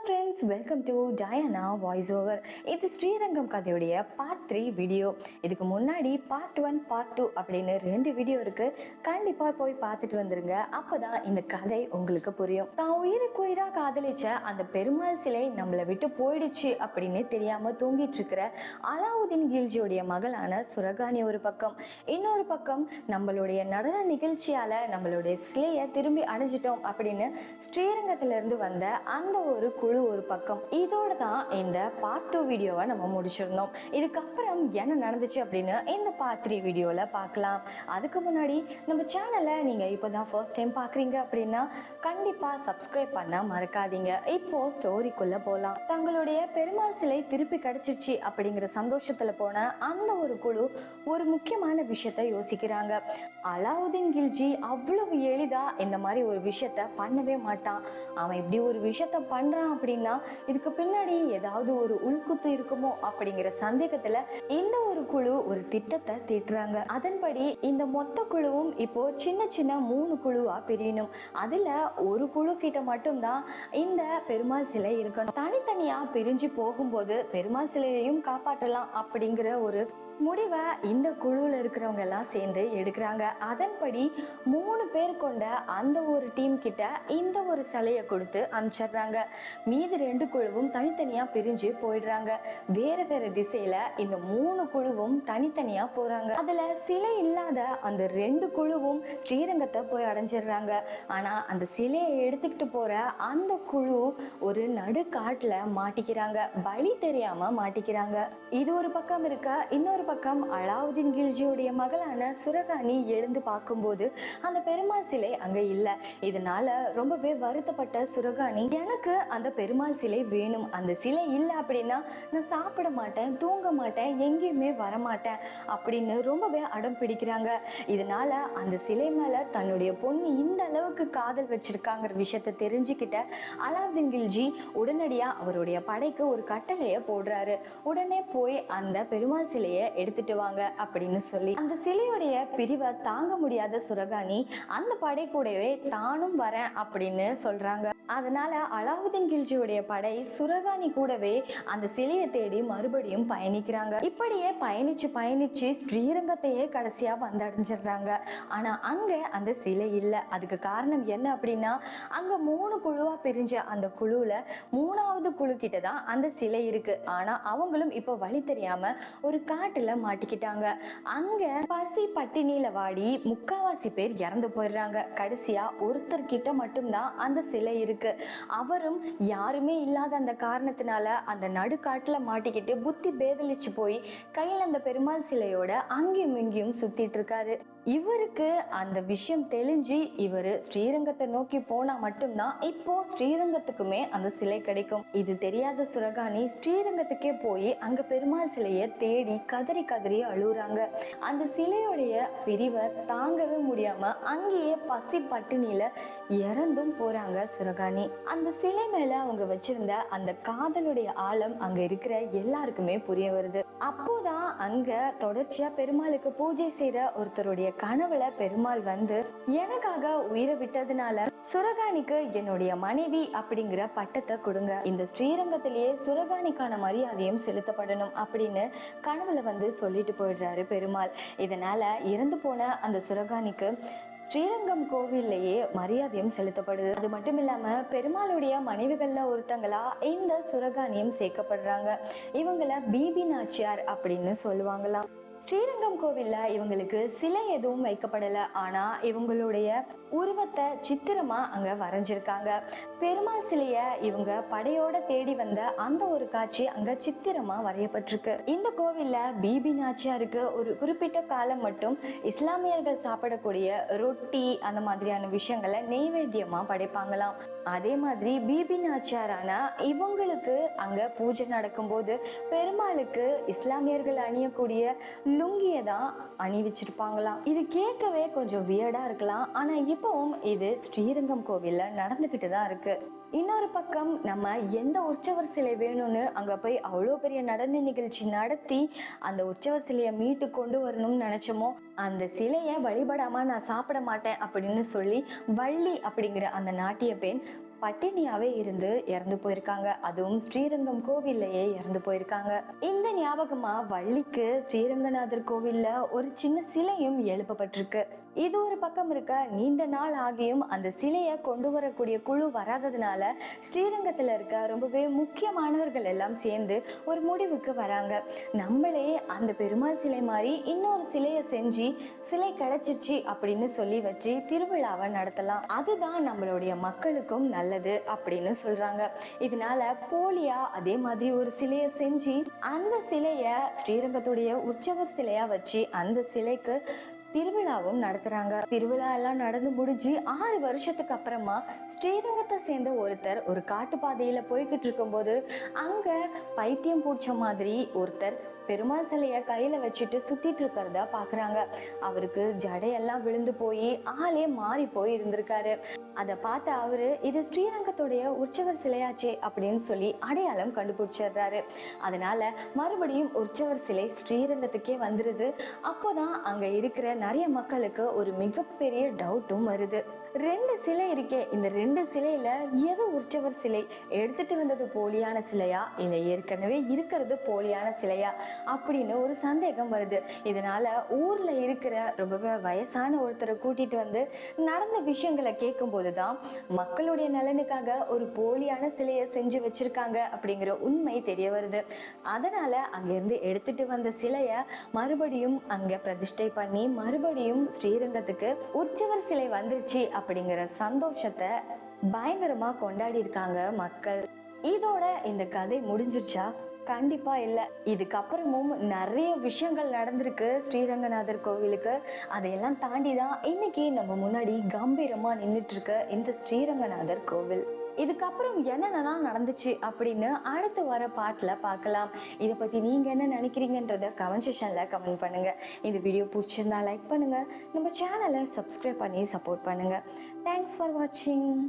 Friends, welcome to Diana voice over. இது Srirangam கதையுடைய part 3 video. இதுக்கு முன்னாடி பார்ட் 1 பார்ட் 2 அப்படின்னு 2 வீடியோ இருக்கு. கண்டிப்பாக போய் பார்த்துட்டு வந்துருங்க. அப்போதான் இந்த கதை உங்களுக்கு புரியும். தான் உயிருக்கு உயிராக காதலிச்ச அந்த பெருமாள் சிலை நம்மளை விட்டு போயிடுச்சு அப்படின்னு தெரியாம தூங்கிட்டு இருக்கிற அலாவுதீன் கில்ஜியோடைய மகளான சுரகானி ஒரு பக்கம், இன்னொரு பக்கம் நம்மளுடைய நடன நிகழ்ச்சியால நம்மளுடைய சிலையை திரும்பி அடைஞ்சிட்டோம் அப்படின்னு ஸ்ரீரங்கத்திலிருந்து வந்த அந்த ஒரு குழு ஒரு பக்கம். இதோட தான் இந்த பார்ட் 2 வீடியோவை நம்ம முடிச்சிருந்தோம். இதுக்கப்புறம் என்ன நடந்துச்சு அப்படின்னு இந்த பார்ட் 3 வீடியோவில் பார்க்கலாம். அதுக்கு முன்னாடி நம்ம சேனலை நீங்கள் இப்போ தான் ஃபர்ஸ்ட் டைம் பார்க்குறீங்க அப்படின்னா கண்டிப்பாக சப்ஸ்கிரைப் பண்ண மறக்காதீங்க. இப்போ ஸ்டோரிக்குள்ளே போகலாம். தங்களுடைய பெருமாள் சிலை திருப்பி கிடச்சிருச்சு அப்படிங்கிற சந்தோஷத்தில் போன அந்த ஒரு குழு ஒரு முக்கியமான விஷயத்த யோசிக்கிறாங்க. அலாவுதீன் கில்ஜி அவ்வளவு எளிதாக இந்த மாதிரி ஒரு விஷயத்த பண்ணவே மாட்டான். அவன் இப்படி ஒரு விஷயத்த பண்ணுறான் அப்படின்னா இதுக்கு பின்னாடி ஏதாவது ஒரு உள்குத்து இருக்குமோ அப்படிங்கிற சந்தேகத்தில் இந்த ஒரு குழு ஒரு திட்டத்தை தீட்டுறாங்க. அதன்படி இந்த மொத்த குழுவும் இப்போ சின்ன சின்ன 3 குழுவா பிரியணும். அதில் ஒரு குழு கிட்ட மட்டும்தான் இந்த பெருமாள் சிலை இருக்கணும். தனித்தனியா பிரிஞ்சு போகும்போது பெருமாள் சிலையையும் காப்பாற்றலாம் அப்படிங்கிற ஒரு முடிவை இந்த குழுவில் இருக்கிறவங்க எல்லாம் சேர்ந்து எடுக்கிறாங்க. அதன்படி 3 பேர் கொண்ட அந்த ஒரு டீம் கிட்ட இந்த ஒரு சிலையை கொடுத்து அனுப்பிச்சிடுறாங்க. மீதி 2 குழுவும் தனித்தனியாக பிரிஞ்சு போயிடுறாங்க. வேறு வேறு திசையில் இந்த 3 குழுவும் தனித்தனியாக போகிறாங்க. அதில் சிலை இல்லாத அந்த 2 குழுவும் ஸ்ரீரங்கத்தை போய் அடைஞ்சிடுறாங்க. ஆனால் அந்த சிலையை எடுத்துக்கிட்டு போகிற அந்த குழு ஒரு நடுக்காட்டில் மாட்டிக்கிறாங்க. வழி தெரியாமல் மாட்டிக்கிறாங்க. இது ஒரு பக்கம் இருக்க, இன்னொரு பக்கம் அலாவுதீன் கில்ஜியோடைய மகளான சுரகானி எழுந்து பார்க்கும்போது அந்த பெருமாள் சிலை அங்க இல்லை. இதனால ரொம்பவே வருத்தப்பட்ட சுரகானி, எனக்கு அந்த பெருமாள் சிலை வேணும், அந்த சிலை இல்லை அப்படின்னா நான் சாப்பிட மாட்டேன், தூங்க மாட்டேன், எங்கேயுமே வரமாட்டேன் அப்படின்னு ரொம்பவே அடம் பிடிக்கிறாங்க. இதனால அந்த சிலை மேல தன்னுடைய பொண்ணு இந்த அளவுக்கு காதல் வச்சிருக்காங்கிற விஷயத்தை தெரிஞ்சுக்கிட்ட அலாவுதீன் கில்ஜி உடனடியா அவருடைய படைக்கு ஒரு கட்டளையை போடுறாரு. உடனே போய் அந்த பெருமாள் சிலையை எடுத்துட்டு வாங்க அப்படின்னு சொல்லி அந்த சிலையுடைய பிரிவை தாங்க முடியாத சுரகானி அந்த படை கூடவே தானும் வரேன் அப்படின்னு சொல்றாங்க. அதனால அலாவுதீன் கில்ஜியுடைய படை சுரகானி கூடவே அந்த சிலையை தேடி மறுபடியும் பயணிக்கிறாங்க. இப்படியே பயணிச்சு ஸ்ரீரங்கத்தையே கடைசியா வந்தடைஞ்சிடுறாங்க. ஆனா அங்க அந்த சிலை இல்லை. அதுக்கு காரணம் என்ன அப்படின்னா அங்க 3 குழுவா பிரிஞ்ச அந்த குழுல 3வது குழு கிட்ட தான் அந்த சிலை இருக்கு. ஆனா அவங்களும் இப்ப வழி தெரியாம ஒரு காட்டுல மாட்டிக்கிட்டாங்க. அங்க பசி பட்டினியில வாடி முக்காவாசி பேர் இறந்து போயிடுறாங்க. கடைசியா ஒருத்தர் கிட்ட மட்டும்தான் அந்த சிலை இருக்கு. அவரும் யாருமே இல்லாத அந்த காரணத்தினால அந்த நடுக்காட்டுல மாட்டிக்கிட்டு புத்தி பேதலிச்சு போய் கையில அந்த பெருமாள் சிலையோட அங்கேயும் இங்கேயும் சுத்திட்டு இருக்காரு. இவருக்கு அந்த விஷயம் தெளிஞ்சு இவர் ஸ்ரீரங்கத்தை நோக்கி போனா மட்டும்தான் இப்போ ஸ்ரீரங்கத்துக்குமே அந்த சிலை கிடைக்கும். இது தெரியாத சுரகானி ஸ்ரீரங்கத்துக்கே போய் அங்க பெருமாள் சிலையை தேடி கதறி கதறி அழுகுறாங்க. அந்த சிலையோடைய பிரிவை தாங்கவே முடியாம அங்கேயே பசி பட்டினியில இறந்தும் போறாங்க சுரகானி. அந்த சிலை மேல அவங்க வச்சிருந்த அந்த காதலுடைய ஆழம் அங்க இருக்கிற எல்லாருக்குமே புரிய வருது. அப்போதான் அங்க தொடர்ச்சியா பெருமாளுக்கு பூஜை செய்யற ஒருத்தருடைய கனவுல பெருமாள் வந்து எனக்காக உயிரை விட்டதுனால சுரகானிக்கு என்னுடைய மனைவி அப்படிங்கிற பட்டத்தை கொடுங்க, இந்த ஸ்ரீரங்கத்திலேயே சுரகானிக்கான மரியாதையும் செலுத்தப்படணும் அப்படின்னு கனவுல வந்து சொல்லிட்டு போயிடுறாரு பெருமாள். இதனால இறந்து போன அந்த சுரகானிக்கு ஸ்ரீரங்கம் கோவில்லையே மரியாதையும் செலுத்தப்படுது. அது மட்டும் இல்லாம பெருமாளுடைய மனைவிகள்ல ஒருத்தங்களா இந்த சுரகானியும் சேர்க்கப்படுறாங்க. இவங்கள பிபி நாச்சியார் அப்படின்னு சொல்லுவாங்களாம். ஸ்ரீரங்கம் கோவில்ல இவங்களுக்கு சிலை எதுவும் வைக்கப்படலை. ஆனா இவங்களுடைய உருவத்தை சித்திரமா அங்க வரைஞ்சிருக்காங்க. பெருமாள் சிலைய இவங்க படையோட தேடி வந்த அந்த ஒரு காட்சி அங்க சித்திரமா வரையப்பட்டிருக்கு. இந்த கோவில்ல பிபி நாச்சியாருக்கு ஒரு குறிப்பிட்ட காலம் மட்டும் இஸ்லாமியர்கள் சாப்பிடக்கூடிய ரொட்டி அந்த மாதிரியான விஷயங்களை நெய்வேத்தியமா படைப்பாங்களாம். அதே மாதிரி பிபி நாச்சியாரான இவங்களுக்கு அங்க பூஜை நடக்கும்போது பெருமாளுக்கு இஸ்லாமியர்கள் அணியக்கூடிய லுங்கியை தான் அணிவிச்சிருப்பாங்களாம். இது கேட்கவே கொஞ்சம் வியர்டா இருக்கலாம். ஆனா இப்பவும் இது ஸ்ரீரங்கம் கோவில்ல நடந்துகிட்டு தான் இருக்கு. இன்னொரு பக்கம் நம்ம எந்த உற்சவர் சிலை வேணும்னு அங்கே போய் அவ்வளோ பெரிய நடன நிகழ்ச்சி நடத்தி அந்த உற்சவர் சிலையை மீட்டு கொண்டு வரணும்னு நினச்சோமோ, அந்த சிலையை வழிபடாமல் நான் சாப்பிட மாட்டேன் அப்படின்னு சொல்லி வள்ளி அப்படிங்கிற அந்த நாட்டிய பெண் பட்டினியாவே இருந்து இறந்து போயிருக்காங்க. அதுவும் ஸ்ரீரங்கம் கோவில்லையே இறந்து போயிருக்காங்க. இந்த ஞாபகமா வள்ளிக்கு ஸ்ரீரங்கநாதர் கோவில்ல ஒரு சின்ன சிலையும் எழுப்பப்பட்டிருக்கு. இது ஒரு பக்கம் இருக்க, நீண்ட நாள் ஆகியும் அந்த சிலையை கொண்டு வரக்கூடிய குழு வராததுனால ஸ்ரீரங்கத்தில் இருக்க ரொம்பவே முக்கியமானவர்கள் எல்லாம் சேர்ந்து ஒரு முடிவுக்கு வராங்க. நம்மளே அந்த பெருமாள் சிலை மாதிரி இன்னொரு சிலையை செஞ்சு சிலை கிடைச்சிருச்சு அப்படின்னு சொல்லி வச்சு திருவிழாவை நடத்தலாம், அதுதான் நம்மளுடைய மக்களுக்கும் நல்லது அப்படின்னு சொல்றாங்க. இதனால போலியா அதே மாதிரி ஒரு சிலையை செஞ்சு அந்த சிலையை ஸ்ரீரங்கத்துடைய உற்சவர் சிலையா வச்சு அந்த சிலைக்கு திருவிழாவும் நடத்துறாங்க. திருவிழா எல்லாம் நடந்து முடிஞ்சு 6 வருஷத்துக்கு அப்புறமா ஸ்ரீரங்கத்தை சேர்ந்த ஒருத்தர் ஒரு காட்டுப்பாதையில போய்கிட்டு இருக்கும்போது அங்க பைத்தியம் பூச்ச மாதிரி ஒருத்தர் பெருமாள் சிலையை கையில வச்சுட்டு சுத்திட்டு இருக்கிறத பாக்குறாங்க. அவருக்கு ஜடையெல்லாம் விழுந்து போய் ஆளே மாறி போய் இருந்திருக்காரு. அதை பார்த்த அவரு இது ஸ்ரீரங்கத்துடைய உற்சவர் சிலையாச்சே அப்படின்னு சொல்லி அடையாளம் கண்டுபிடிச்சிடுறாரு. அதனால மறுபடியும் உற்சவர் சிலை ஸ்ரீரங்கத்துக்கே வந்துருது. அப்போதான் அங்க இருக்கிற நிறைய மக்களுக்கு ஒரு மிகப்பெரிய டவுட்டும் வருது. 2 சிலை இருக்கே, இந்த 2 சிலையில எது உற்சவர் சிலை? எடுத்துட்டு வந்தது போலியான சிலையா இல்லை ஏற்கனவே இருக்கிறது போலியான சிலையா அப்படின்னு ஒரு சந்தேகம் வருது. இதனால ஊர்ல இருக்கிற ரொம்பவே வயசான ஒருத்தரை கூட்டிட்டு வந்து நடந்த விஷயங்களை கேட்கும் போதுதான் மக்களுடைய நலனுக்காக ஒரு போலியான சிலையை செஞ்சு வச்சிருக்காங்க அப்படிங்கிற உண்மை தெரிய வருது. அதனால அங்கிருந்து எடுத்துட்டு வந்த சிலைய மறுபடியும் அங்க பிரதிஷ்டை பண்ணி மறுபடியும் ஸ்ரீரங்கத்துக்கு உற்சவர் சிலை வந்துருச்சு அப்படிங்கிற சந்தோஷத்தை பயங்கரமா கொண்டாடி இருக்காங்க மக்கள். இதோட இந்த கதை முடிஞ்சிருச்சா? கண்டிப்பா இல்லை. இதுக்கப்புறமும் நிறைய விஷயங்கள் நடந்திருக்கு ஸ்ரீரங்கநாதர் கோவிலுக்கு. அதையெல்லாம் தாண்டி தான் இன்னைக்கு நம்ம முன்னாடி கம்பீரமா நின்றுட்டு இருக்க இந்த ஸ்ரீரங்கநாதர் கோவில். இதுக்கப்புறம் என்னென்னலாம் நடந்துச்சு அப்படின்னு அடுத்து வர பாட்டில் பார்க்கலாம். இதை பற்றி நீங்கள் என்ன நினைக்கிறீங்கன்றத கமெண்ட் செக்ஷனில் கமெண்ட் பண்ணுங்கள். இந்த வீடியோ பிடிச்சிருந்தா லைக் பண்ணுங்கள், நம்ம சேனலை சப்ஸ்கிரைப் பண்ணி சப்போர்ட் பண்ணுங்கள். தேங்க்ஸ் ஃபார் வாட்சிங்.